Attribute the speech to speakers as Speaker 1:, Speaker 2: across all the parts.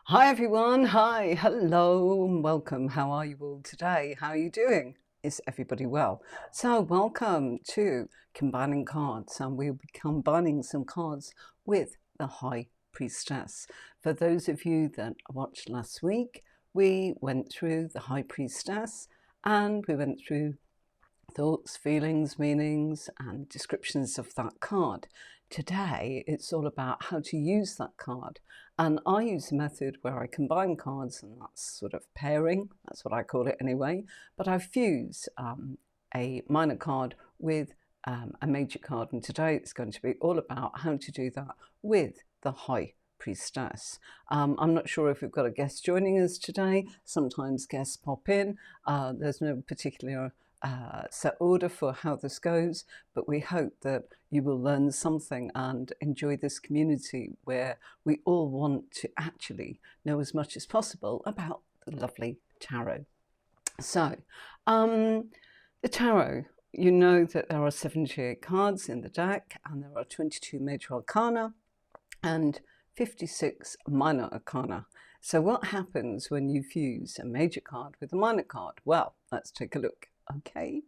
Speaker 1: Hi everyone, hi, hello, and welcome. How are you all today? How are you doing? Is everybody well? So welcome to Combining Cards, and we'll be combining some cards with the High Priestess. For those of you that watched last week, we went through the High Priestess and we went through thoughts, feelings, meanings, and descriptions of that card. Today, it's all about how to use that card. And I use a method where I combine cards, and that's sort of pairing. That's what I call it anyway. But I fuse a minor card with a major card. And today, it's going to be all about how to do that with the High Priestess. I'm not sure if we've got a guest joining us today. Sometimes guests pop in. There's no particular set order for how this goes, but we hope that you will learn something and enjoy this community where we all want to actually know as much as possible about the lovely tarot. So, the tarot, you know that there are 78 cards in the deck and there are 22 major arcana and 56 minor arcana. So what happens when you fuse a major card with a minor card? Well, let's take a look. Okay.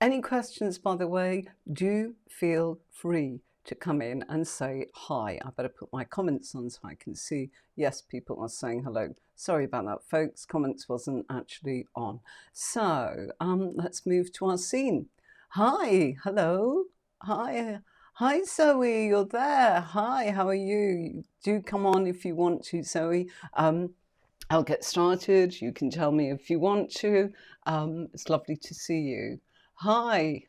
Speaker 1: Any questions, by the way, do feel free to come in and say hi. I better put my comments on so I can see, yes, people are saying hello. Sorry about that, folks. Comments wasn't actually on. So let's move to our scene. Hi, hello. Hi, hi, Zoe, you're there. Hi, how are you? Do come on if you want to, Zoe. I'll get started. You can tell me if you want to. It's lovely to see you. Hi.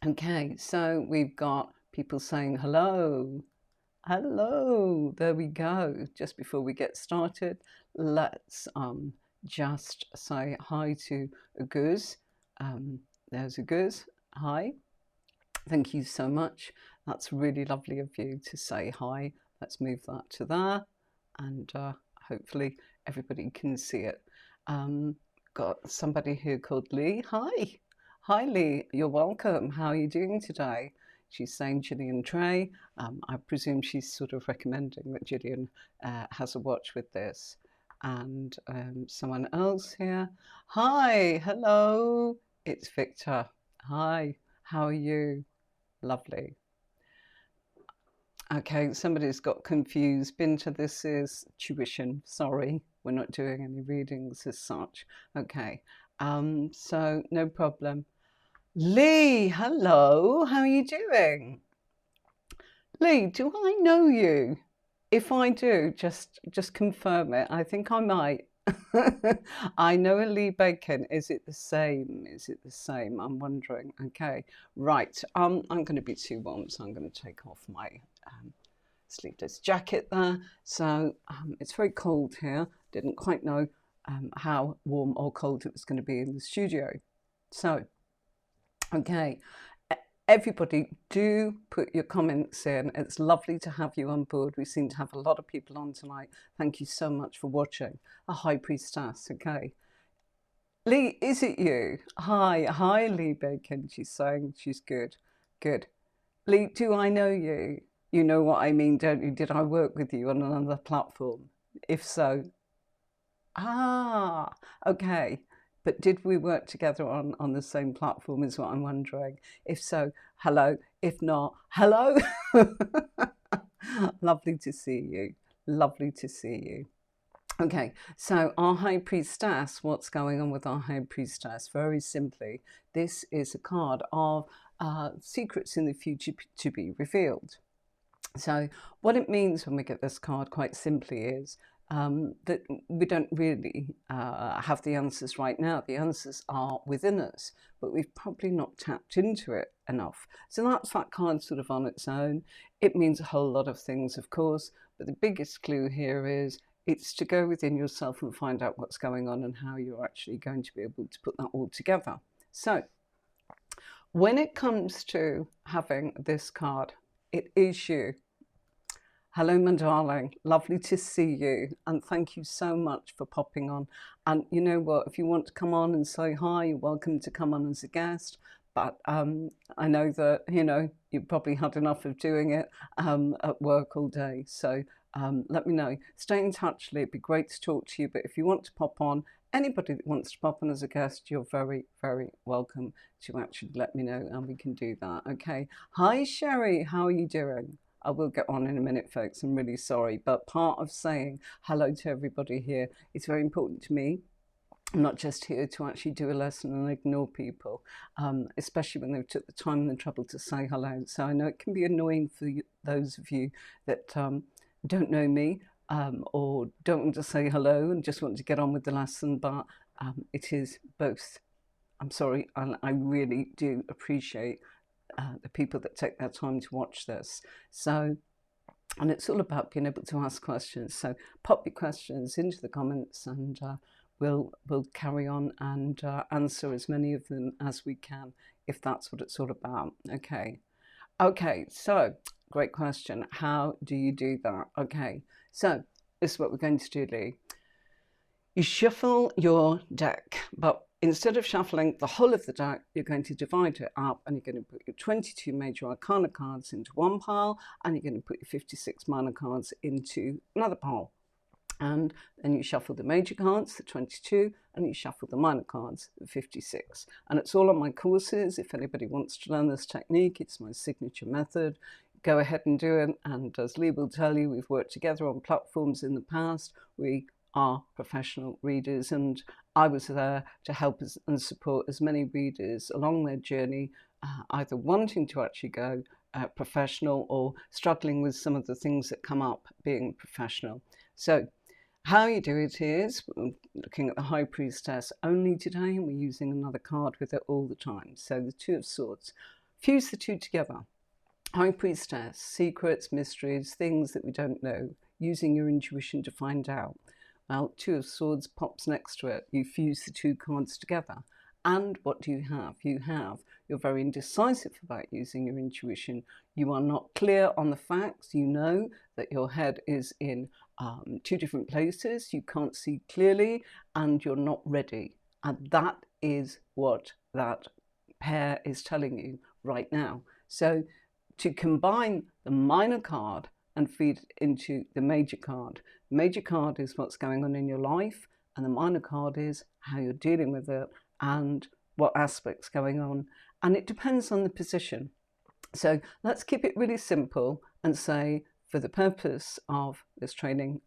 Speaker 1: Okay, so we've got people saying hello. Hello. There we go. Just before we get started, let's just say hi to Aguz. There's Aguz. Hi. Thank you so much. That's really lovely of you to say hi. Let's move that to there. And hopefully everybody can see it. Got somebody here called Lee. Hi. Hi, Lee. You're welcome. How are you doing today? She's saying Gillian Trey. I presume she's sort of recommending that Gillian has a watch with this. And someone else here. Hi. Hello. It's Victor. Hi. How are you? Lovely. Okay, somebody's got confused. Binta, this is tuition. Sorry, we're not doing any readings as such. Okay, so no problem. Lee, hello. How are you doing? Lee, do I know you? If I do, just confirm it. I think I might. I know a Lee Bacon. Is it the same? Is it the same? I'm wondering. Okay, right. I'm going to be too warm, so I'm going to take off my sleeveless jacket there. So it's very cold here. Didn't quite know how warm or cold it was going to be in the studio. So, okay. Everybody, do put your comments in. It's lovely to have you on board. We seem to have a lot of people on tonight. Thank you so much for watching. A High Priestess, okay. Lee, is it you? Hi, Lee Bacon. She's saying she's good. Good. Lee, do I know you? You know what I mean, don't you? Did I work with you on another platform? If so, okay. But did we work together on the same platform is what I'm wondering. If so, hello. If not, hello. Lovely to see you. Lovely to see you. Okay, so our High Priestess, what's going on with our High Priestess? Very simply, this is a card of secrets in the future to be revealed. So what it means when we get this card quite simply is that we don't really have the answers right now. The answers are within us, but we've probably not tapped into it enough. So that's that card sort of on its own. It means a whole lot of things, of course, but the biggest clue here is it's to go within yourself and find out what's going on and how you're actually going to be able to put that all together. So when it comes to having this card, it is you. Hello, my darling. Lovely to see you. And thank you so much for popping on. And you know what? If you want to come on and say hi, you're welcome to come on as a guest. But I know that, you know, you've probably had enough of doing it at work all day. So let me know. Stay in touch, Lee. It'd be great to talk to you. But if you want to pop on, anybody that wants to pop on as a guest, you're very, very welcome to actually let me know, and we can do that. Okay. Hi, Sherry. How are you doing? I will get on in a minute, folks. I'm really sorry. But part of saying hello to everybody here is very important to me. I'm not just here to actually do a lesson and ignore people, especially when they've took the time and the trouble to say hello. So I know it can be annoying for you, those of you that don't know me or don't want to say hello and just want to get on with the lesson, but it is both. I'm sorry, and I really do appreciate the people that take their time to watch this. So, and it's all about being able to ask questions. So pop your questions into the comments, and we'll carry on and answer as many of them as we can, if that's what it's all about. Okay, so great question. How do you do that? Okay, so this is what we're going to do, Lee. You shuffle your deck, but instead of shuffling the whole of the deck, you're going to divide it up, and you're going to put your 22 major arcana cards into one pile, and you're going to put your 56 minor cards into another pile. And then you shuffle the major cards, the 22, and you shuffle the minor cards, the 56. And it's all on my courses. If anybody wants to learn this technique, it's my signature method. Go ahead and do it. And as Lee will tell you, we've worked together on platforms in the past. We are professional readers, and I was there to help and support as many readers along their journey, either wanting to actually go professional or struggling with some of the things that come up being professional. So how you do it is looking at the High Priestess only today, and we're using another card with it all the time. So the Two of Swords. Fuse the two together. High Priestess, secrets, mysteries, things that we don't know, using your intuition to find out. Well, Two of Swords pops next to it. You fuse the two cards together. And what do you have? You're very indecisive about using your intuition. You are not clear on the facts. You know that your head is in two different places. You can't see clearly, and you're not ready. And that is what that pair is telling you right now. So to combine the minor card and feed it into the major card. The major card is what's going on in your life, and the minor card is how you're dealing with it and what aspects going on. And it depends on the position. So let's keep it really simple and say, for the purpose of this training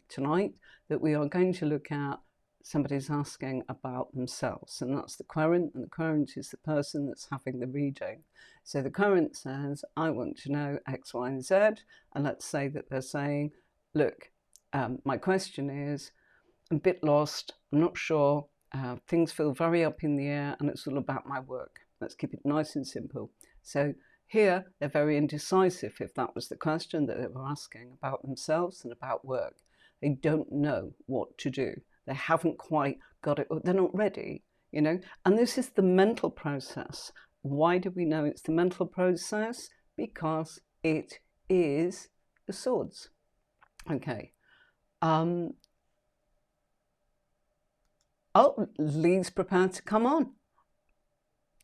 Speaker 1: tonight, that we are going to look at somebody's asking about themselves, and that's the querent, and the querent is the person that's having the reading. So the querent says, I want to know X, Y, and Z, and let's say that they're saying, look, my question is, I'm a bit lost, I'm not sure, things feel very up in the air, and it's all about my work. Let's keep it nice and simple. So here, they're very indecisive, if that was the question that they were asking about themselves and about work. They don't know what to do. They haven't quite got it, they're not ready, you know. And this is the mental process. Why do we know it's the mental process? Because it is the swords. Okay. Oh, Lee's prepared to come on.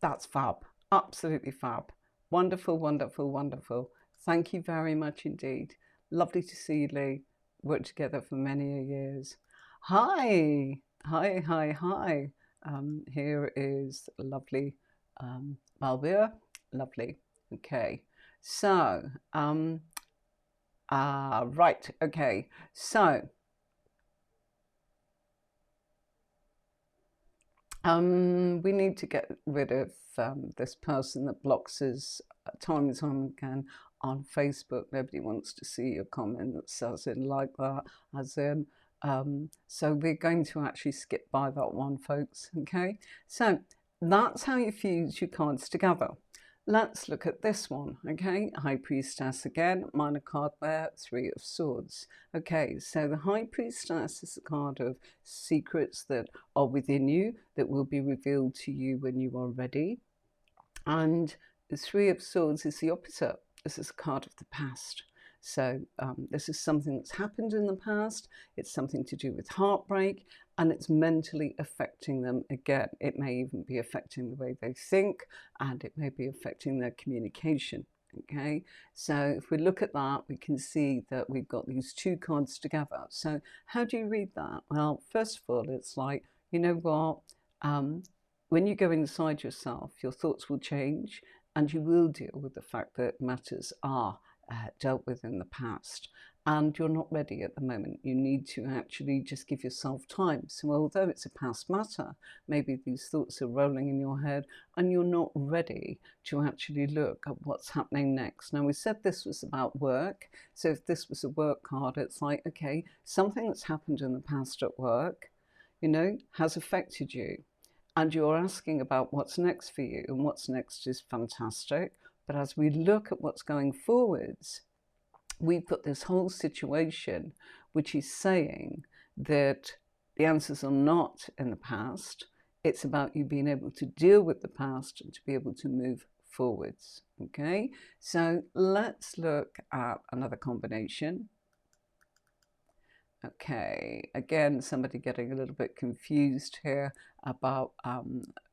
Speaker 1: That's fab. Absolutely fab. Wonderful, wonderful, wonderful. Thank you very much indeed. Lovely to see you, Lee. Worked together for many years. Hi. Here is lovely Balbia. Lovely. Okay. So, right. Okay. So, we need to get rid of this person that blocks us time and time again on Facebook. Nobody wants to see your comments as in like that, as in. So we're going to actually skip by that one, folks. Okay, so that's how you fuse your cards together. Let's look at this one, okay? High Priestess again, minor card there, Three of Swords. Okay, so the High Priestess is a card of secrets that are within you that will be revealed to you when you are ready. And the Three of Swords is the opposite. This is a card of the past. So this is something that's happened in the past. It's something to do with heartbreak, and it's mentally affecting them again. It may even be affecting the way they think, and it may be affecting their communication. Okay, so if we look at that, we can see that we've got these two cards together. So how do you read that? Well, first of all, it's like, you know what? When you go inside yourself, your thoughts will change and you will deal with the fact that matters are dealt with in the past. And you're not ready at the moment. You need to actually just give yourself time. So although it's a past matter, maybe these thoughts are rolling in your head and you're not ready to actually look at what's happening next. Now, we said this was about work. So if this was a work card, it's like, okay, something that's happened in the past at work, you know, has affected you. And you're asking about what's next for you. And what's next is fantastic. But as we look at what's going forwards, we've got this whole situation which is saying that the answers are not in the past. It's about you being able to deal with the past and to be able to move forwards. Okay, so let's look at another combination. Okay, again, somebody getting a little bit confused here about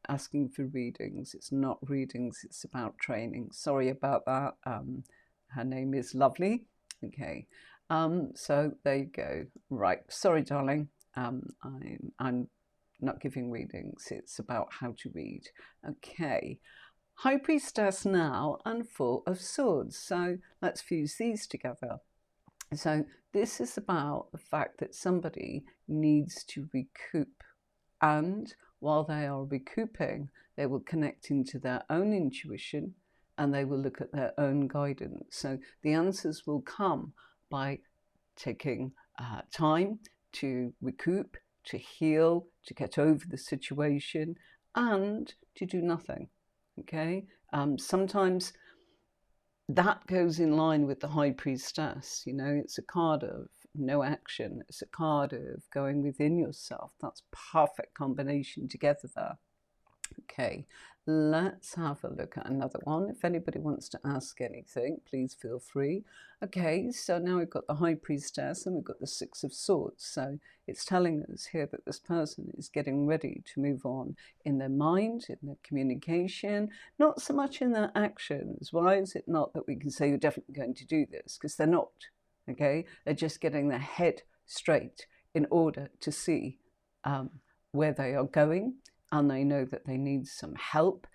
Speaker 1: asking for readings. It's not readings, it's about training. Sorry about that. Her name is Lovely. Okay, so there you go. Right, sorry, darling. I'm not giving readings. It's about how to read. Okay, High Priestess now and Four of Swords. So let's fuse these together. So this is about the fact that somebody needs to recoup, and while they are recouping, they will connect into their own intuition and they will look at their own guidance. So the answers will come by taking time to recoup, to heal, to get over the situation, and to do nothing. Okay, sometimes that goes in line with the High Priestess. You know, it's a card of no action. It's a card of going within yourself. That's perfect combination together there. Okay, let's have a look at another one. If anybody wants to ask anything, please feel free. Okay, so now we've got the High Priestess and we've got the Six of Swords. So it's telling us here that this person is getting ready to move on in their mind, in their communication, not so much in their actions. Why is it not that we can say you're definitely going to do this? Because they're not, okay? They're just getting their head straight in order to see where they are going, and they know that they need some help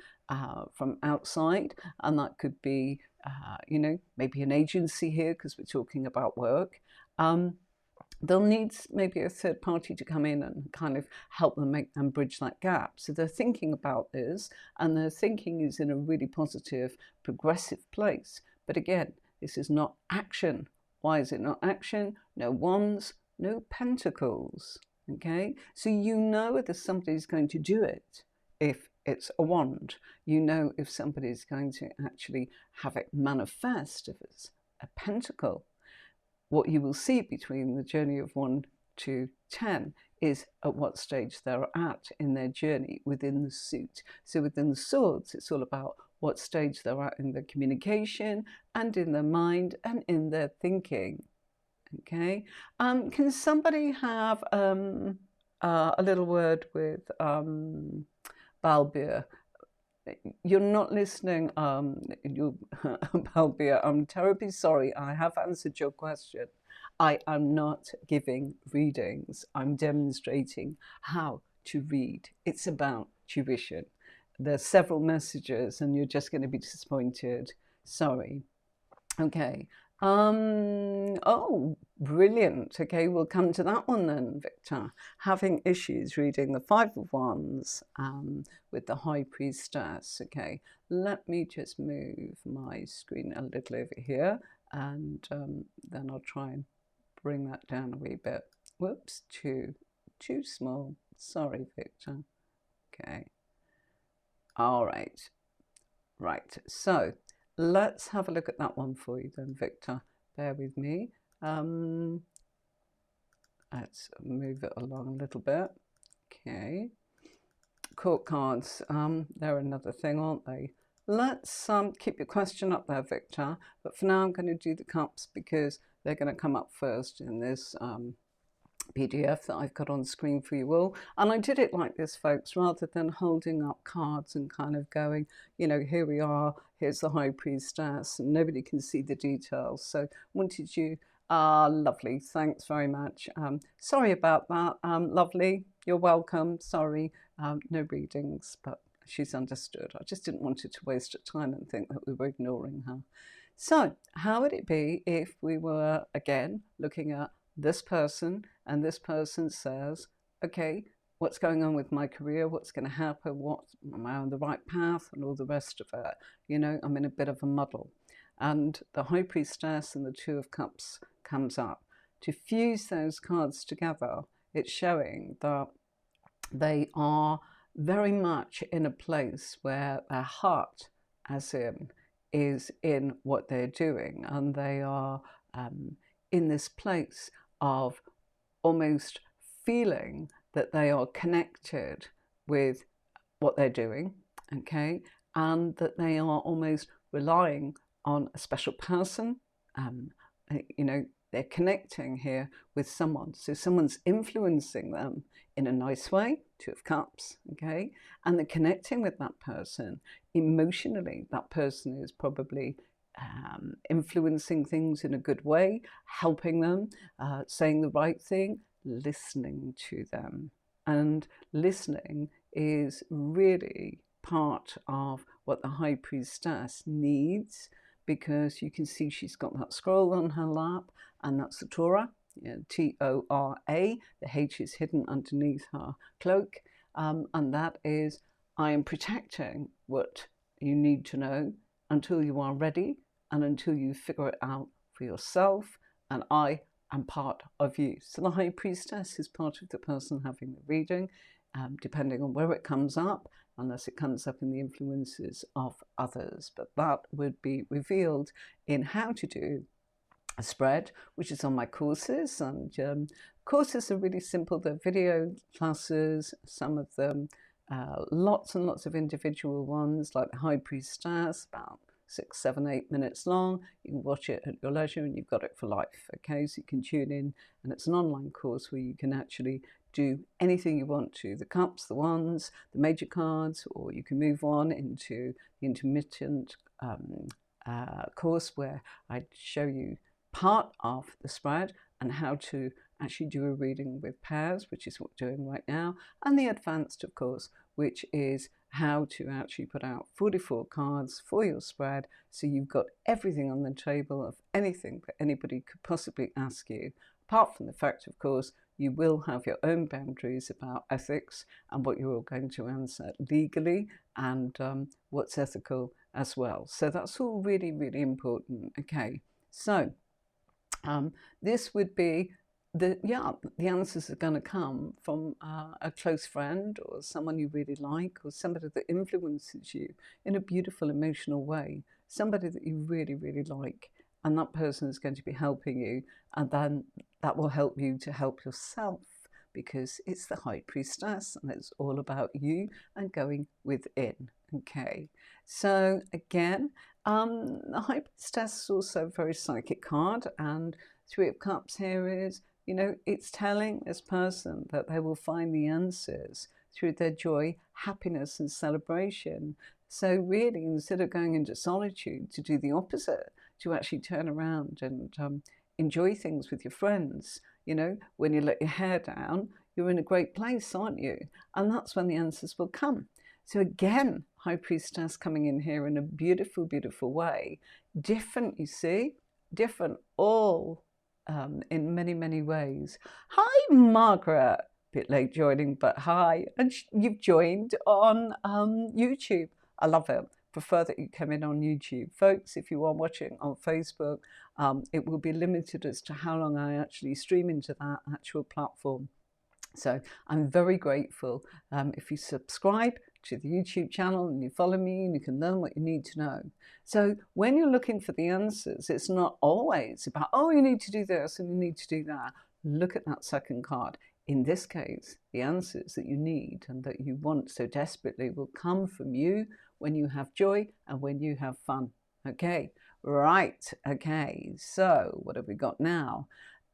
Speaker 1: from outside, and that could be, you know, maybe an agency here because we're talking about work. They'll need maybe a third party to come in and kind of help them make them bridge that gap. So they're thinking about this, and their thinking is in a really positive, progressive place. But again, this is not action. Why is it not action? No wands, no pentacles. Okay, so you know that somebody's going to do it if it's a wand. You know if somebody's going to actually have it manifest if it's a pentacle. What you will see between the journey of 1 to 10 is at what stage they're at in their journey within the suit. So within the swords, it's all about what stage they're at in their communication and in their mind and in their thinking. Okay, can somebody have a little word with Balbir? You're not listening, Balbir. I'm terribly sorry. I have answered your question. I am not giving readings. I'm demonstrating how to read. It's about tuition. There's several messages and you're just going to be disappointed. Sorry. Okay. Oh, brilliant. Okay, we'll come to that one then, Victor. Having issues reading the Five of Wands with the High Priestess. Okay, let me just move my screen a little over here, and then I'll try and bring that down a wee bit. Whoops, too small. Sorry, Victor. Okay. All right. Right, so let's have a look at that one for you then, Victor. Bear with me. Let's move it along a little bit. Okay. Court cards, they're another thing, aren't they? Let's keep your question up there, Victor. But for now, I'm going to do the cups because they're going to come up first in this PDF that I've got on screen for you all. And I did it like this, folks, rather than holding up cards and kind of going, you know, here we are, here's the High Priestess, and nobody can see the details. So wanted you, lovely, thanks very much. Sorry about that, lovely, you're welcome. Sorry, no readings, but she's understood. I just didn't want her to waste her time and think that we were ignoring her. So how would it be if we were, again, looking at this person, and this person says, okay, what's going on with my career? What's going to happen? What, am I on the right path? And all the rest of it. You know, I'm in a bit of a muddle. And the High Priestess and the Two of Cups comes up. To fuse those cards together, it's showing that they are very much in a place where their heart, as in, is in what they're doing, and they are in this place of almost feeling that they are connected with what they're doing, okay, and that they are almost relying on a special person. You know, they're connecting here with someone, so someone's influencing them in a nice way, Two of Cups, okay, and they're connecting with that person emotionally. That person is probably influencing things in a good way, helping them, saying the right thing, listening to them. And listening is really part of what the High Priestess needs, because you can see she's got that scroll on her lap, and that's the Torah, T-O-R-A. The H is hidden underneath her cloak, and that is, I am protecting what you need to know until you are ready, and until you figure it out for yourself, and I am part of you. So the High Priestess is part of the person having the reading, depending on where it comes up, unless it comes up in the influences of others. But that would be revealed in how to do a spread, which is on my courses. And courses are really simple. They're video classes, some of them lots and lots of individual ones, like the High Priestess, about 6, 7, 8 minutes long. You can watch it at your leisure, and you've got it for life. Okay, so you can tune in, and it's an online course where you can actually do anything you want to. The cups, the wands, the major cards, or you can move on into the intermittent course, where I show you part of the spread and how to actually do a reading with pairs, which is what we're doing right now, and the advanced, of course, which is how to actually put out 44 cards for your spread, so you've got everything on the table of anything that anybody could possibly ask you, apart from the fact, of course, you will have your own boundaries about ethics and what you're all going to answer legally, and what's ethical as well. So that's all really, really important. Okay, so this would be the answers are going to come from a close friend, or someone you really like, or somebody that influences you in a beautiful emotional way, somebody that you really, really like, and that person is going to be helping you, and then that will help you to help yourself, because it's the High Priestess and it's all about you and going within. Okay, so again, the High Priestess is also a very psychic card, and Three of Cups here is, you know, it's telling this person that they will find the answers through their joy, happiness, and celebration. So really, instead of going into solitude, to do the opposite, to actually turn around and enjoy things with your friends. You know, when you let your hair down, you're in a great place, aren't you? And that's when the answers will come. So again, High Priestess coming in here in a beautiful, beautiful way. Different, you see? Different, all in many, many ways. Hi, Margaret. Bit late joining, but hi. And you've joined on YouTube. I love it. Prefer that you come in on YouTube. Folks, if you are watching on Facebook, it will be limited as to how long I actually stream into that actual platform. So I'm very grateful if you subscribe to the YouTube channel and you follow me, and you can learn what you need to know. So when you're looking for the answers, it's not always about, oh, you need to do this and you need to do that. Look at that second card. In this case, the answers that you need and that you want so desperately will come from you when you have joy and when you have fun. Okay, right, okay, so what have we got now?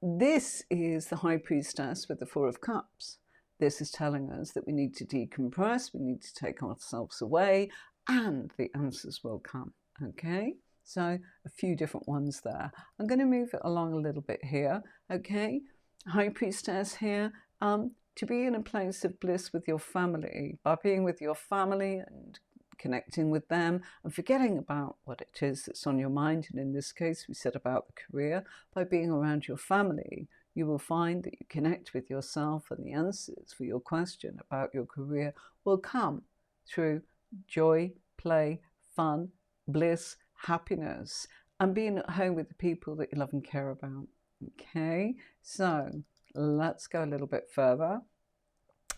Speaker 1: this is the High Priestess with the Four of Cups. This is telling us that we need to decompress, we need to take ourselves away, and the answers will come, okay? So a few different ones there. I'm going to move it along a little bit here, okay? High Priestess here, to be in a place of bliss with your family, by being with your family and connecting with them and forgetting about what it is that's on your mind. And in this case, we said about the career. By being around your family, you will find that you connect with yourself, and the answers for your question about your career will come through joy, play, fun, bliss, happiness, and being at home with the people that you love and care about. Okay, so let's go a little bit further.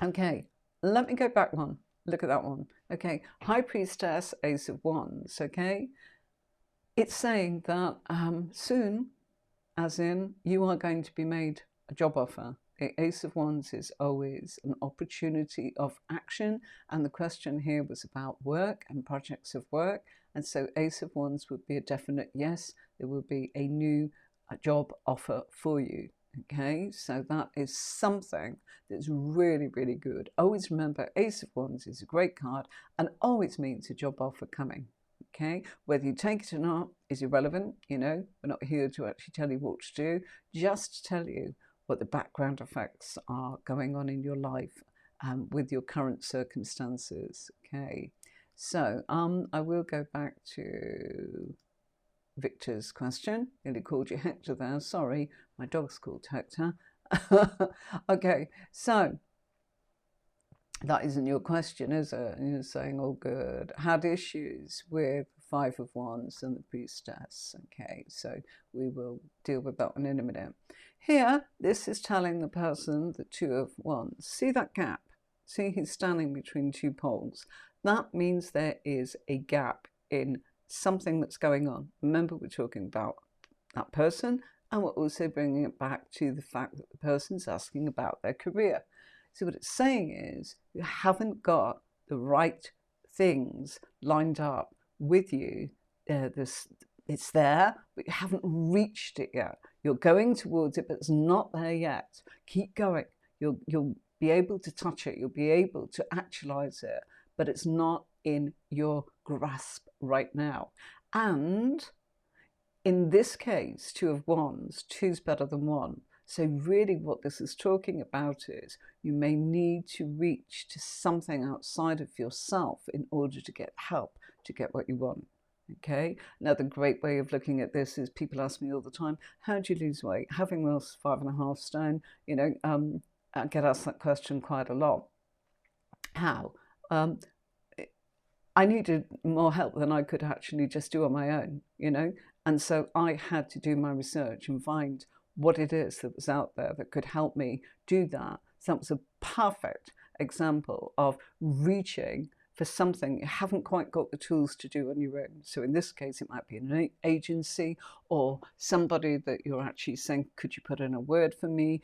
Speaker 1: Okay, let me go back one. Look at that one. Okay, High Priestess, Ace of Wands. Okay, it's saying that soon, as in you are going to be made a job offer. The Ace of Wands is always an opportunity of action, and the question here was about work and projects of work, and so Ace of Wands would be a definite yes. There will be a new job offer for you. Okay, so that is something that's really, really good. Always remember, Ace of Wands is a great card and always means a job offer coming. Okay, whether you take it or not is irrelevant. You know, we're not here to actually tell you what to do, just to tell you what the background effects are going on in your life with your current circumstances. Okay, so I will go back to Victor's question. Nearly called you Hector there. Sorry, my dog's called Hector. Okay, so that isn't your question, is it? You're saying, oh, good. Had issues with Five of Wands and the Priestess. Okay, so we will deal with that one in a minute. Here, this is telling the person the Two of Wands. See that gap? See, he's standing between two poles. That means there is a gap in something that's going on. Remember, we're talking about that person, and we're also bringing it back to the fact that the person's asking about their career. So what it's saying is you haven't got the right things lined up with you. It's there, but you haven't reached it yet. You're going towards it, but it's not there yet. Keep going. You'll be able to touch it. You'll be able to actualize it, but it's not in your grasp right now. And in this case, Two of Wands, two's better than one. So really what this is talking about is you may need to reach to something outside of yourself in order to get help, to get what you want. Okay. Another great way of looking at this is people ask me all the time, how do you lose weight? Having lost 5.5 stone, you know, I get asked that question quite a lot. How? I needed more help than I could actually just do on my own, you know, and so I had to do my research and find what it is that was out there that could help me do that. So that was a perfect example of reaching for something you haven't quite got the tools to do on your own. So in this case, it might be an agency or somebody that you're actually saying, could you put in a word for me?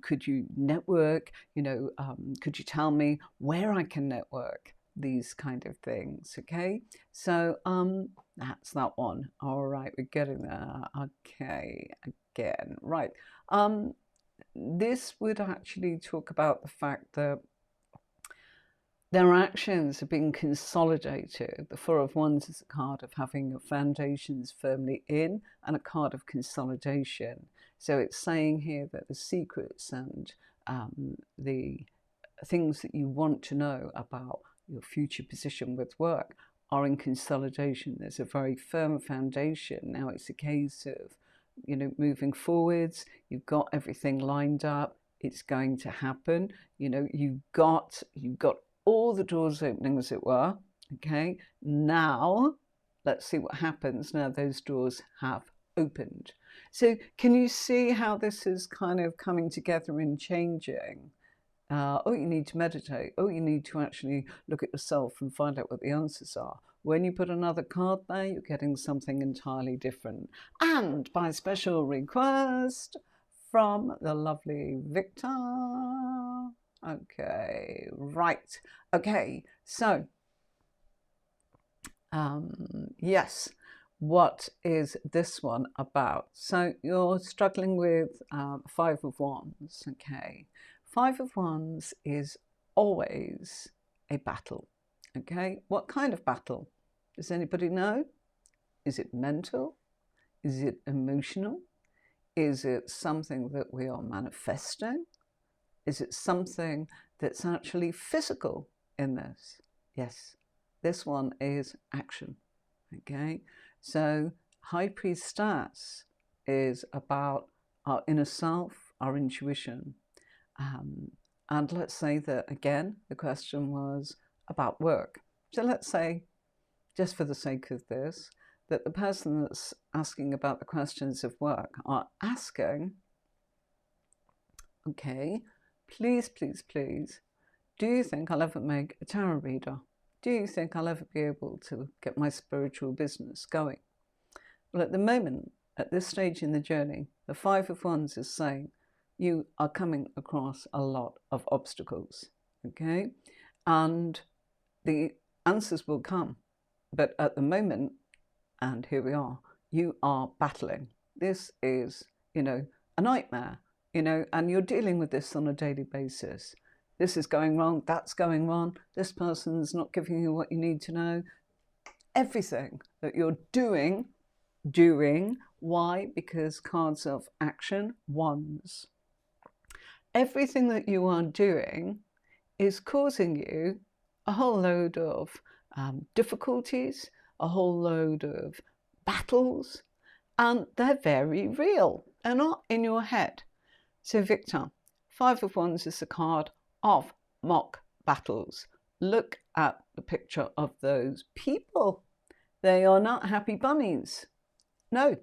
Speaker 1: Could you network? You know, could you tell me where I can network? These kind of things. Okay, so that's that one. All right, we're getting there. Okay, again, right. This would actually talk about the fact that their actions are being consolidated. The Four of Wands is a card of having your foundations firmly in and a card of consolidation. So it's saying here that the secrets and the things that you want to know about your future position with work are in consolidation. There's a very firm foundation. Now it's a case of, you know, moving forwards. You've got everything lined up. It's going to happen. You know, you've got all the doors opening, as it were. Okay, now let's see what happens now those doors have opened. So can you see how this is kind of coming together and changing? Oh, you need to meditate. Oh, you need to actually look at yourself and find out what the answers are. When you put another card there, you're getting something entirely different. And by special request from the lovely Victor. Okay, right. Okay, so yes, what is this one about? So you're struggling with Five of Wands, okay? Five of Wands is always a battle, okay? What kind of battle? Does anybody know? Is it mental? Is it emotional? Is it something that we are manifesting? Is it something that's actually physical in this? Yes, this one is action, okay? So High Priestess is about our inner self, our intuition. And let's say that, again, the question was about work. So let's say, just for the sake of this, that the person that's asking about the questions of work are asking, okay, please, please, please, do you think I'll ever make a tarot reader? Do you think I'll ever be able to get my spiritual business going? Well, at the moment, at this stage in the journey, the Five of Wands is saying you are coming across a lot of obstacles, okay? And the answers will come. But at the moment, and here we are, you are battling. This is, a nightmare, and you're dealing with this on a daily basis. This is going wrong, that's going wrong, this person's not giving you what you need to know. Everything that you're doing, why? Because cards of action, wands. Everything that you are doing is causing you a whole load of difficulties, a whole load of battles, and they're very real. They're not in your head. So Victor, Five of Wands is a card of mock battles. Look at the picture of those people. They are not happy bunnies. No,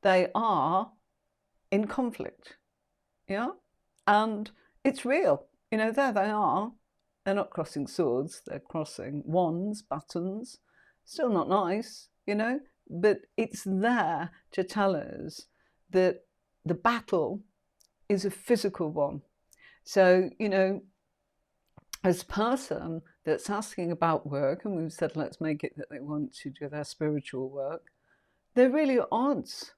Speaker 1: they are in conflict. Yeah, and it's real. There they are. They're not crossing swords. They're crossing wands, buttons. Still not nice, but it's there to tell us that the battle is a physical one. So, as a person that's asking about work, and we've said let's make it that they want to do their spiritual work, they're really at odds.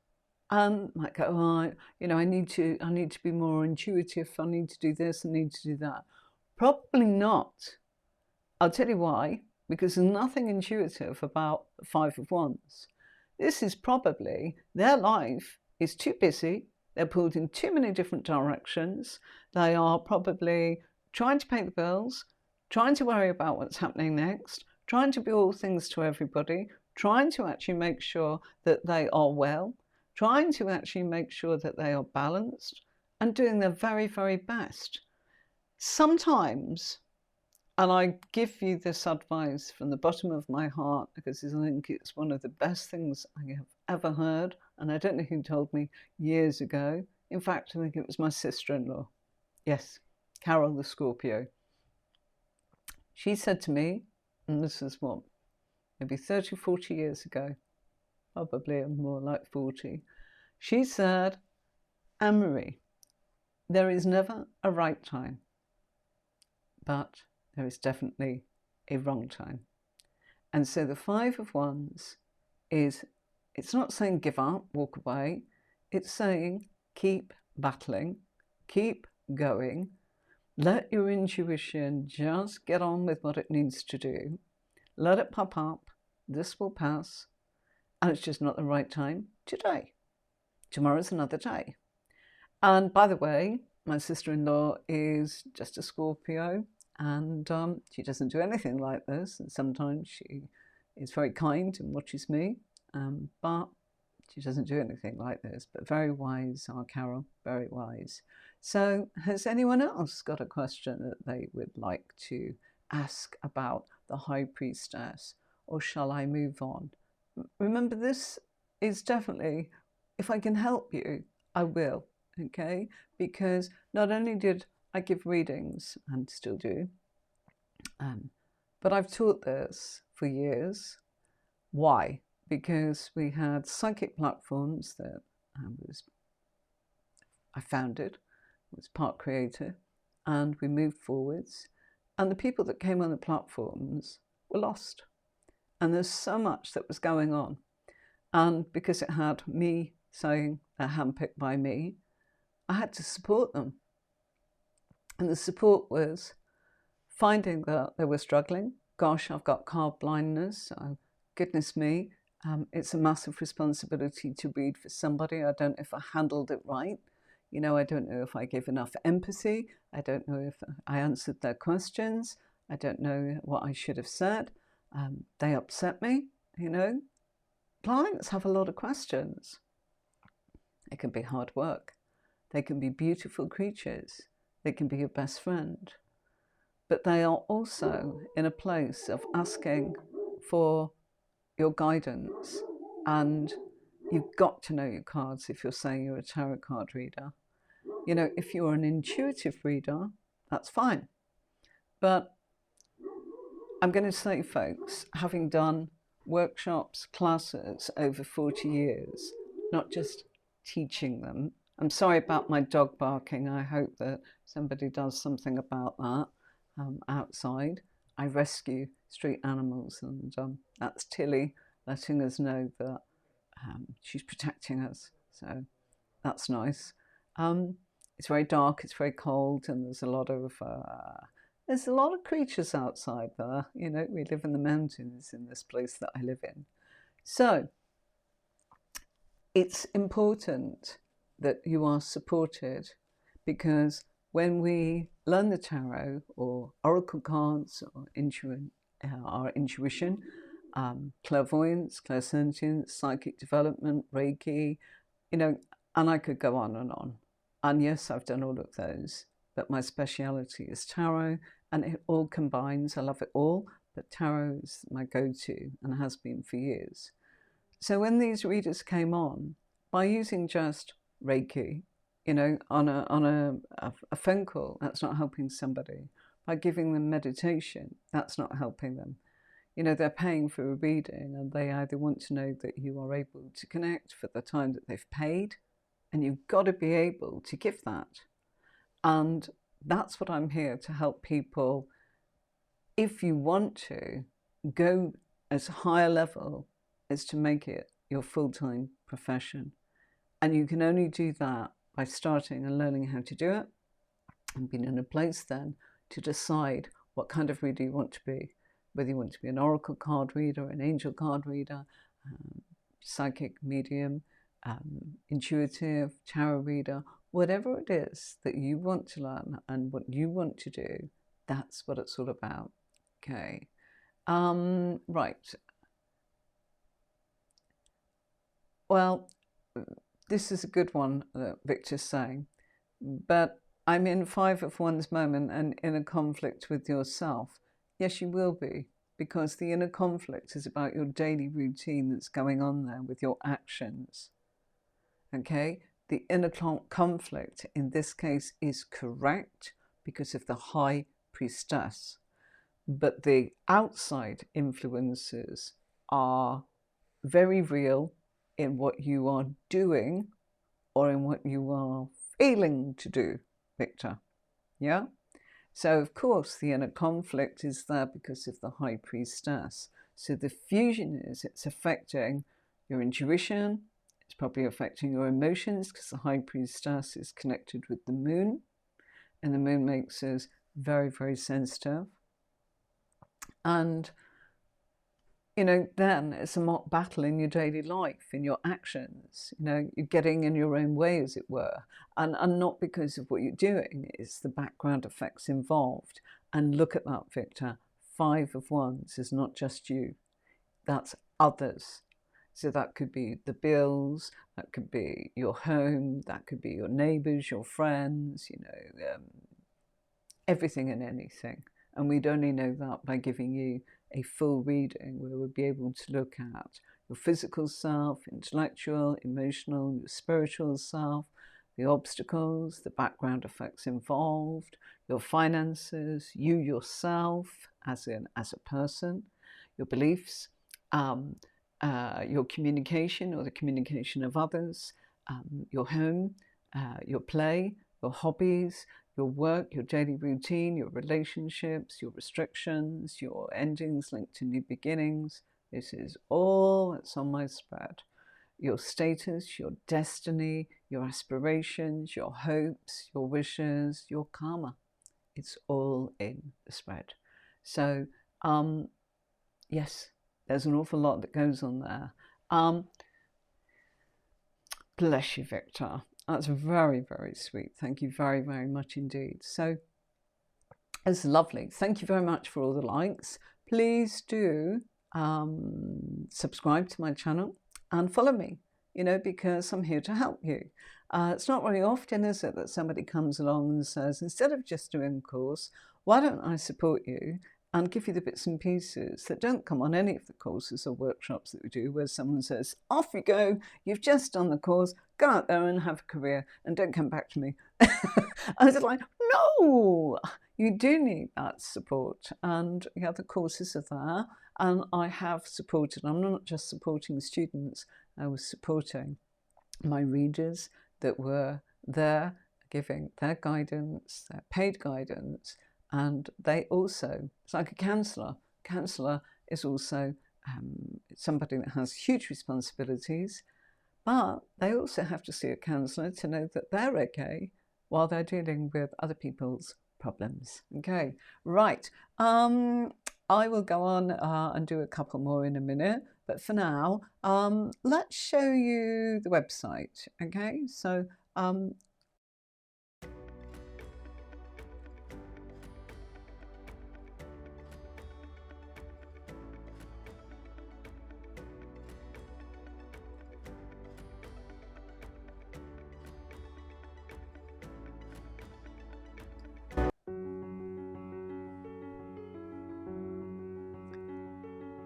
Speaker 1: And might go, I need to be more intuitive. I need to do this. I need to do that. Probably not. I'll tell you why. Because there's nothing intuitive about the Five of Wands. This is probably their life is too busy. They're pulled in too many different directions. They are probably trying to pay the bills, trying to worry about what's happening next, trying to be all things to everybody, trying to actually make sure that they are well, trying to actually make sure that they are balanced, and doing their very, very best. Sometimes, and I give you this advice from the bottom of my heart because I think it's one of the best things I have ever heard, and I don't know who told me years ago. In fact, I think it was my sister-in-law. Yes, Carol the Scorpio. She said to me, and this is what, maybe 30, 40 years ago, probably more like 40, she said, Anne-Marie, there is never a right time, but there is definitely a wrong time. And so the Five of Wands is, it's not saying give up, walk away. It's saying keep battling, keep going. Let your intuition just get on with what it needs to do. Let it pop up. This will pass. And it's just not the right time today. Tomorrow's another day. And by the way, my sister-in-law is just a Scorpio, and she doesn't do anything like this. And sometimes she is very kind and watches me, but she doesn't do anything like this. But very wise, our Carol, very wise. So has anyone else got a question that they would like to ask about the High Priestess, or shall I move on? Remember, this is definitely, if I can help you, I will, okay? Because not only did I give readings, and still do, but I've taught this for years. Why? Because we had psychic platforms that I founded, was part creator, and we moved forwards. And the people that came on the platforms were lost. And there's so much that was going on. And because it had me saying they're handpicked by me, I had to support them. And the support was finding that they were struggling. Gosh, I've got card blindness. So goodness me, it's a massive responsibility to read for somebody. I don't know if I handled it right. You know, I don't know if I gave enough empathy. I don't know if I answered their questions. I don't know what I should have said. They upset me, you know. Clients have a lot of questions. It can be hard work. They can be beautiful creatures. They can be your best friend. But they are also in a place of asking for your guidance. And you've got to know your cards if you're saying you're a tarot card reader. You know, if you're an intuitive reader, that's fine. But I'm going to say, folks, having done workshops, classes over 40 years, not just teaching them. I'm sorry about my dog barking. I hope that somebody does something about that outside. I rescue street animals, and that's Tilly letting us know that she's protecting us. So that's nice. It's very dark, it's very cold, and there's a lot of creatures outside there. You know, we live in the mountains in this place that I live in. So it's important that you are supported, because when we learn the tarot or oracle cards or our intuition, clairvoyance, clairsentience, psychic development, Reiki, you know, and I could go on and on. And yes, I've done all of those, but my speciality is tarot, and it all combines. I love it all, but tarot is my go-to and has been for years. So when these readers came on, by using just Reiki, you know, on a phone call, that's not helping somebody. By giving them meditation, that's not helping them. You know, they're paying for a reading, and they either want to know that you are able to connect for the time that they've paid, and you've got to be able to give that. And that's what I'm here to help people. If you want to go as high a level as to make it your full-time profession, and you can only do that by starting and learning how to do it, and being in a place then to decide what kind of reader you want to be, whether you want to be an oracle card reader, an angel card reader, psychic medium, intuitive, tarot reader, whatever it is that you want to learn and what you want to do, that's what it's all about. Okay. Right. Well, this is a good one that Victor's saying, but I'm in Five of Wands moment and in a conflict with yourself. Yes, you will be, because the inner conflict is about your daily routine that's going on there with your actions. Okay, the inner conflict in this case is correct because of the High Priestess, but the outside influences are very real in what you are doing or in what you are failing to do, Victor. Yeah? So, of course, the inner conflict is there because of the High Priestess. So the fusion is, it's affecting your intuition, it's probably affecting your emotions, because the High Priestess is connected with the moon, and the moon makes us very, very sensitive. And, you know, then it's a mock battle in your daily life, in your actions. You know, you're getting in your own way, as it were. And not because of what you're doing, it's the background effects involved. And look at that, Victor. Five of Wands is not just you. That's others. So that could be the bills, that could be your home, that could be your neighbours, your friends, you know, everything and anything. And we'd only know that by giving you a full reading where we'll be able to look at your physical self, intellectual, emotional, your spiritual self, the obstacles, the background effects involved, your finances, you yourself as a person, your beliefs, your communication or the communication of others, your home, your play, your hobbies, your work, your daily routine, your relationships, your restrictions, your endings linked to new beginnings. This is all that's on my spread. your status, your destiny, your aspirations, your hopes, your wishes, your karma. It's all in the spread. So, yes, there's an awful lot that goes on there. Bless you, Victor. That's very, very sweet. Thank you very, very much indeed. So, it's lovely. Thank you very much for all the likes. Please do subscribe to my channel and follow me, because I'm here to help you. It's not very often, is it, that somebody comes along and says, instead of just doing a course, why don't I support you and give you the bits and pieces that don't come on any of the courses or workshops that we do, where someone says, off you go, you've just done the course, go out there and have a career and don't come back to me. I was like, no, you do need that support. And yeah, the courses are there. And I have supported, I'm not just supporting students, I was supporting my readers that were there giving their guidance, their paid guidance. And they also, it's like a counsellor. Counsellor is also somebody that has huge responsibilities, but they also have to see a counsellor to know that they're okay while they're dealing with other people's problems. Okay, right. I will go on and do a couple more in a minute, but for now, let's show you the website. Okay, so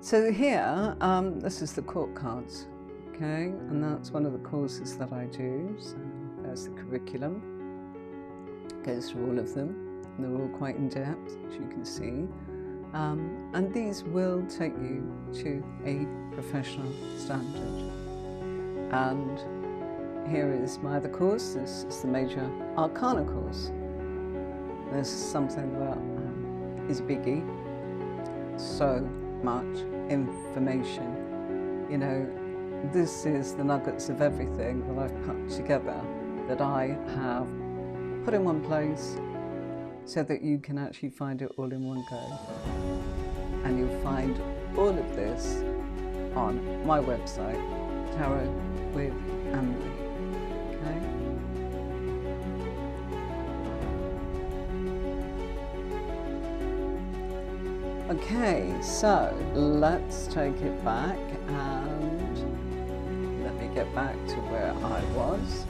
Speaker 1: So here, this is the court cards, okay, and that's one of the courses that I do. So there's the curriculum, goes through all of them, and they're all quite in depth, as you can see, and these will take you to a professional standard. And here is my other course. This is the Major Arcana course. This is something that is a biggie. So much information, this is the nuggets of everything that I've put together, that I have put in one place so that you can actually find it all in one go. And you'll find all of this on my website, Tarot with Anne. Okay, so let's take it back and let me get back to where I was.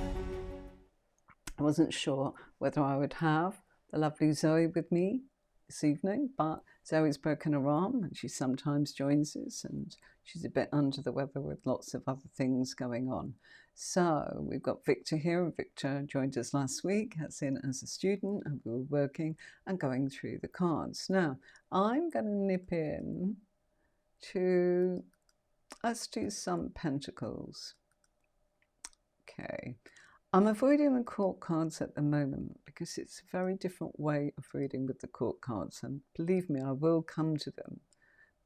Speaker 1: I wasn't sure whether I would have the lovely Zoe with me this evening, but Zoe's broken her arm and she sometimes joins us, and she's a bit under the weather with lots of other things going on. So we've got Victor here, and Victor joined us last week, as in as a student, and we were working and going through the cards. Now, I'm going to nip in to, let's do some Pentacles. Okay. I'm avoiding the court cards at the moment because it's a very different way of reading with the court cards, and believe me, I will come to them,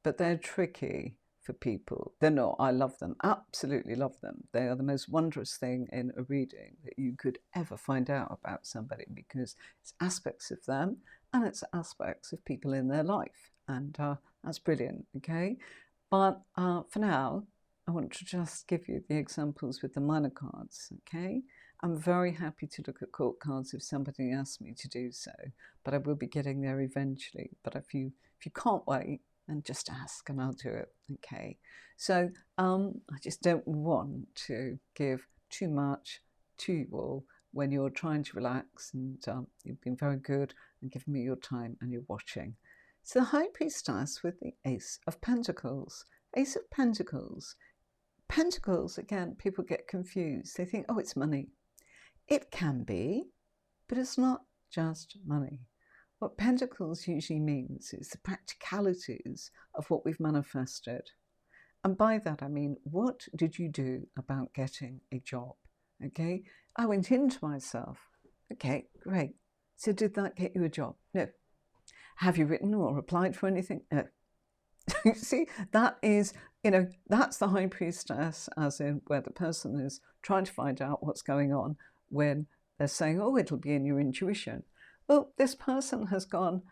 Speaker 1: but they're tricky for people. They're not. I love them, absolutely love them. They are the most wondrous thing in a reading that you could ever find out about somebody, because it's aspects of them and it's aspects of people in their life, and that's brilliant. Okay, but for now, I want to just give you the examples with the minor cards. Okay, I'm very happy to look at court cards if somebody asks me to do so, but I will be getting there eventually. But if you can't wait, then just ask and I'll do it. Okay, so I just don't want to give too much to you all when you're trying to relax, and you've been very good and given me your time and you're watching. So the High Priestess with the Ace of Pentacles. Ace of Pentacles. Pentacles, again, people get confused. They think, oh, it's money. It can be, but it's not just money. What Pentacles usually means is the practicalities of what we've manifested. And by that, I mean, what did you do about getting a job? Okay, I went into myself. Okay, great. So did that get you a job? No. Have you written or applied for anything? No. See, that is you know, that's the High Priestess, as in where the person is trying to find out what's going on when they're saying, oh, it'll be in your intuition. Well, this person has gone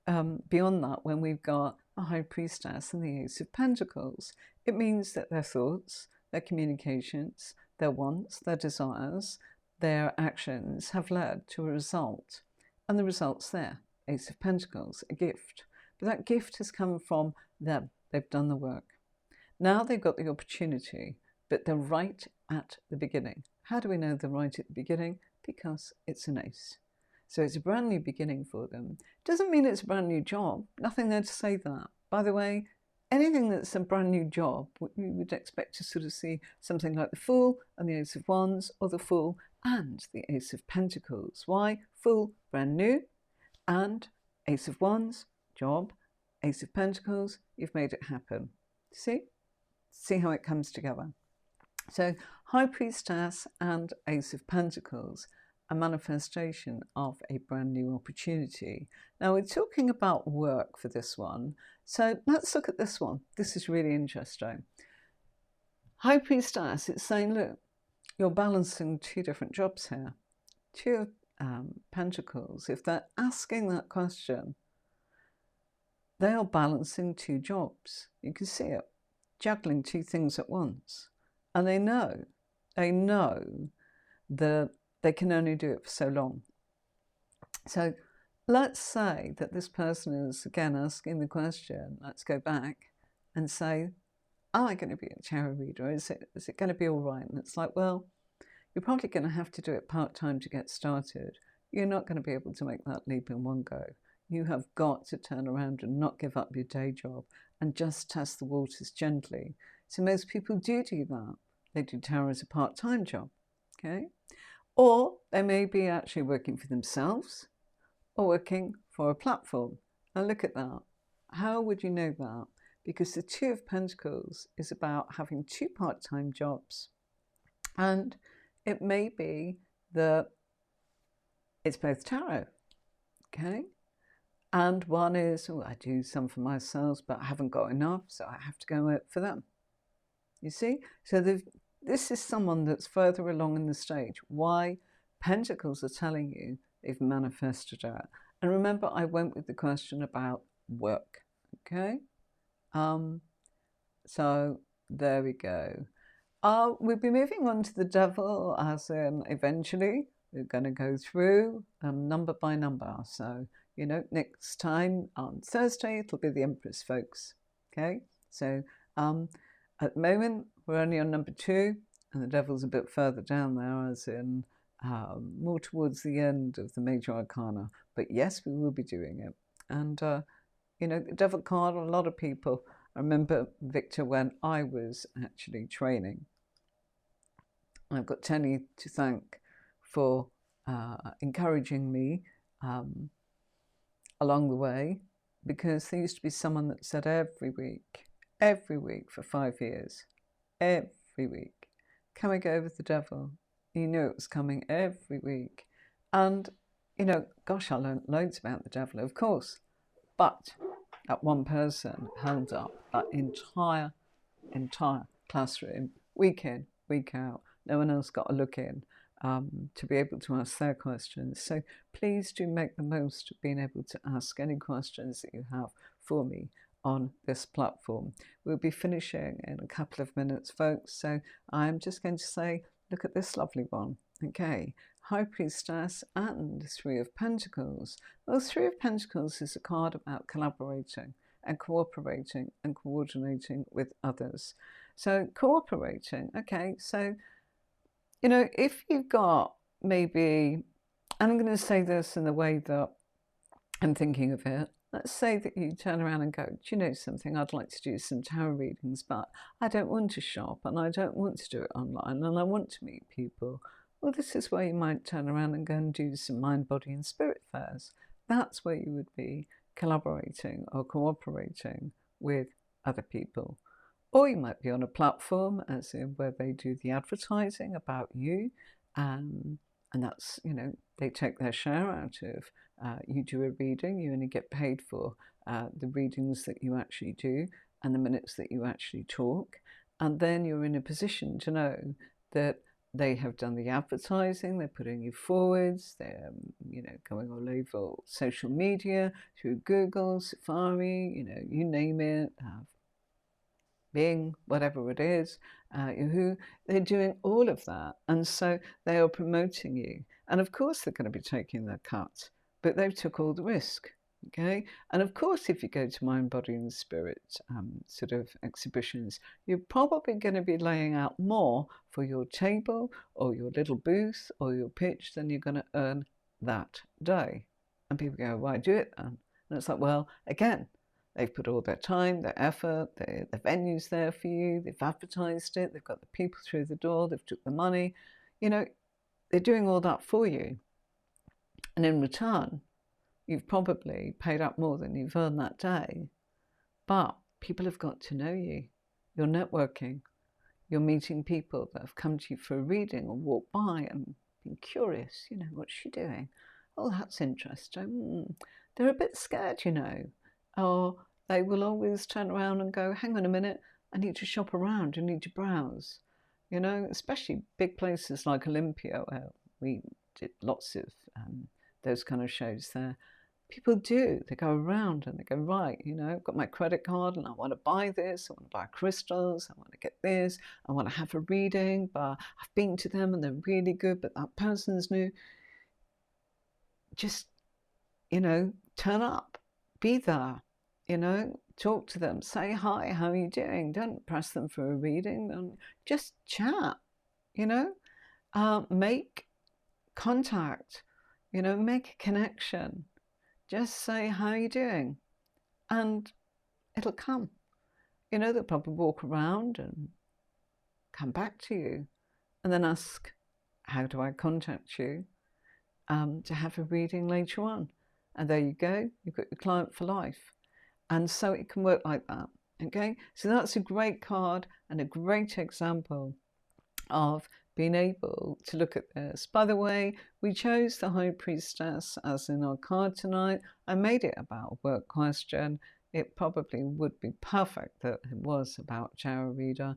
Speaker 1: beyond that when we've got the High Priestess and the Ace of Pentacles. It means that their thoughts, their communications, their wants, their desires, their actions have led to a result. And the result's there. Ace of Pentacles, a gift. But that gift has come from them. They've done the work. Now they've got the opportunity, but they're right at the beginning. How do we know they're right at the beginning? Because it's an ace. So it's a brand new beginning for them. Doesn't mean it's a brand new job. Nothing there to say that. By the way, anything that's a brand new job, you would expect to sort of see something like the Fool and the Ace of Wands, or the Fool and the Ace of Pentacles. Why? Fool, brand new, and Ace of Wands, job, Ace of Pentacles, you've made it happen. See? See how it comes together. So High Priestess and Ace of Pentacles, a manifestation of a brand new opportunity. Now we're talking about work for this one. So let's look at this one. This is really interesting. High Priestess, it's saying, look, you're balancing two different jobs here. Two Pentacles, if they're asking that question, they are balancing two jobs. You can see it, juggling two things at once. And they know that they can only do it for so long. So let's say that this person is, again, asking the question, let's go back and say, am I going to be a tarot reader? Is it going to be all right? And it's like, well, you're probably going to have to do it part-time to get started. You're not going to be able to make that leap in one go. You have got to turn around and not give up your day job and just test the waters gently. So most people do that. They do tarot as a part-time job, okay? Or they may be actually working for themselves or working for a platform. Now look at that. How would you know that? Because the Two of Pentacles is about having two part-time jobs. And it may be that it's both tarot, okay? And one is, oh, I do some for myself, but I haven't got enough, so I have to go work for them. You see? So this is someone that's further along in the stage. Why? Pentacles are telling you they've manifested it. And remember, I went with the question about work, okay? So there we go. We'll be moving on to the Devil, as in eventually we're going to go through number by number. So, you know, next time on Thursday, it'll be the Empress, folks. Okay? So at the moment, we're only on number 2, and the Devil's a bit further down there, as in more towards the end of the Major Arcana. But yes, we will be doing it. And, you know, the Devil card, a lot of people, I remember, Victor, when I was actually training, I've got Tenny to thank for encouraging me along the way, because there used to be someone that said every week for 5 years, every week, can we go with the Devil? You knew it was coming every week. And, you know, gosh, I learned loads about the Devil, of course, but that one person held up that entire classroom, week in, week out. No one else got a look in to be able to ask their questions. So please do make the most of being able to ask any questions that you have for me on this platform. We'll be finishing in a couple of minutes, folks. So I'm just going to say, look at this lovely one. Okay, High Priestess and Three of Pentacles. Well, Three of Pentacles is a card about collaborating and cooperating and coordinating with others. So cooperating, okay, so, you know, if you've got maybe, and I'm going to say this in the way that I'm thinking of it, let's say that you turn around and go, do you know something, I'd like to do some tarot readings, but I don't want to shop and I don't want to do it online and I want to meet people. Well, this is where you might turn around and go and do some mind, body and spirit fairs. That's where you would be collaborating or cooperating with other people. Or you might be on a platform, as in where they do the advertising about you, and that's, you know, they take their share out of you do a reading, you only get paid for the readings that you actually do, and the minutes that you actually talk. And then you're in a position to know that they have done the advertising, they're putting you forwards, they're, you know, going all over social media, through Google, Safari, you know, you name it, Bing, whatever it is, Yahoo, they're doing all of that. And so they are promoting you. And of course they're going to be taking their cut, but they've took all the risk. Okay, and of course, if you go to Mind, Body and Spirit sort of exhibitions, you're probably going to be laying out more for your table or your little booth or your pitch than you're going to earn that day. And people go, why do it then? And it's like, well, again, they've put all their time, their effort, the venue's there for you, they've advertised it, they've got the people through the door, they've took the money. You know, they're doing all that for you. And in return, you've probably paid up more than you've earned that day, but people have got to know you. You're networking. You're meeting people that have come to you for a reading or walked by and been curious, you know, what's she doing? Oh, that's interesting. They're a bit scared, you know, or they will always turn around and go, hang on a minute, I need to shop around, I need to browse, you know, especially big places like Olympia, where we did lots of those kind of shows there. People do. They go around and they go, right, you know, I've got my credit card and I want to buy this. I want to buy crystals. I want to get this. I want to have a reading, but I've been to them and they're really good, but that person's new. Just, you know, turn up, be there, you know, talk to them, say hi, how are you doing? Don't press them for a reading. Just chat, you know, make contact, you know, make a connection. Just say, how are you doing? And it'll come. You know, they'll probably walk around and come back to you and then ask, how do I contact you to have a reading later on? And there you go, you've got your client for life. And so it can work like that, okay? So that's a great card and a great example of being able to look at this. By the way, we chose the High Priestess as in our card tonight. I made it about a work question. It probably would be perfect that it was about a tarot reader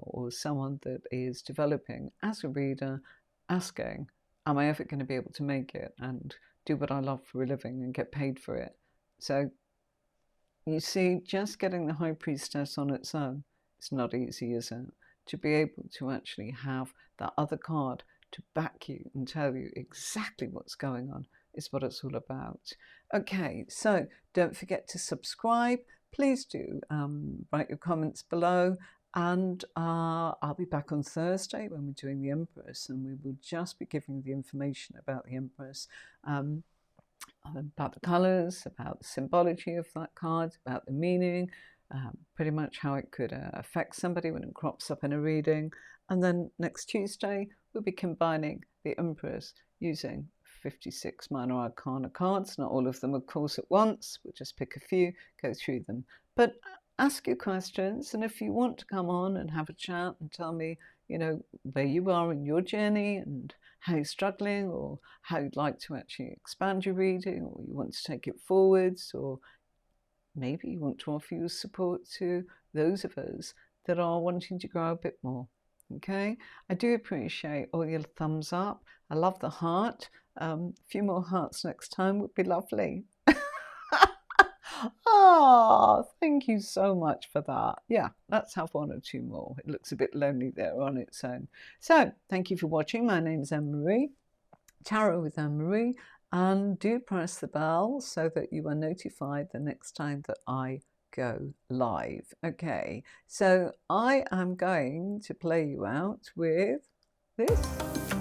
Speaker 1: or someone that is developing as a reader, asking, am I ever going to be able to make it and do what I love for a living and get paid for it? So you see, just getting the High Priestess on its own, it's not easy, is it? To be able to actually have that other card to back you and tell you exactly what's going on is what it's all about. Okay, so don't forget to subscribe. Please do write your comments below. And I'll be back on Thursday when we're doing the Empress, and we will just be giving the information about the Empress, about the colours, about the symbology of that card, about the meaning, pretty much how it could affect somebody when it crops up in a reading. And then next Tuesday, we'll be combining the Empress using 56 minor arcana cards. Not all of them, of course, at once. We'll just pick a few, go through them. But ask your questions, and if you want to come on and have a chat and tell me, you know, where you are in your journey and how you're struggling, or how you'd like to actually expand your reading, or you want to take it forwards, or maybe you want to offer your support to those of us that are wanting to grow a bit more. Okay, I do appreciate all your thumbs up. I love the heart. A few more hearts next time would be lovely. Oh, thank you so much for that. Yeah, let's have one or two more. It looks a bit lonely there on its own. So thank you for watching. My name's Anne-Marie, Tarot with Anne-Marie, and do press the bell so that you are notified the next time that I go live. Okay, so I am going to play you out with this.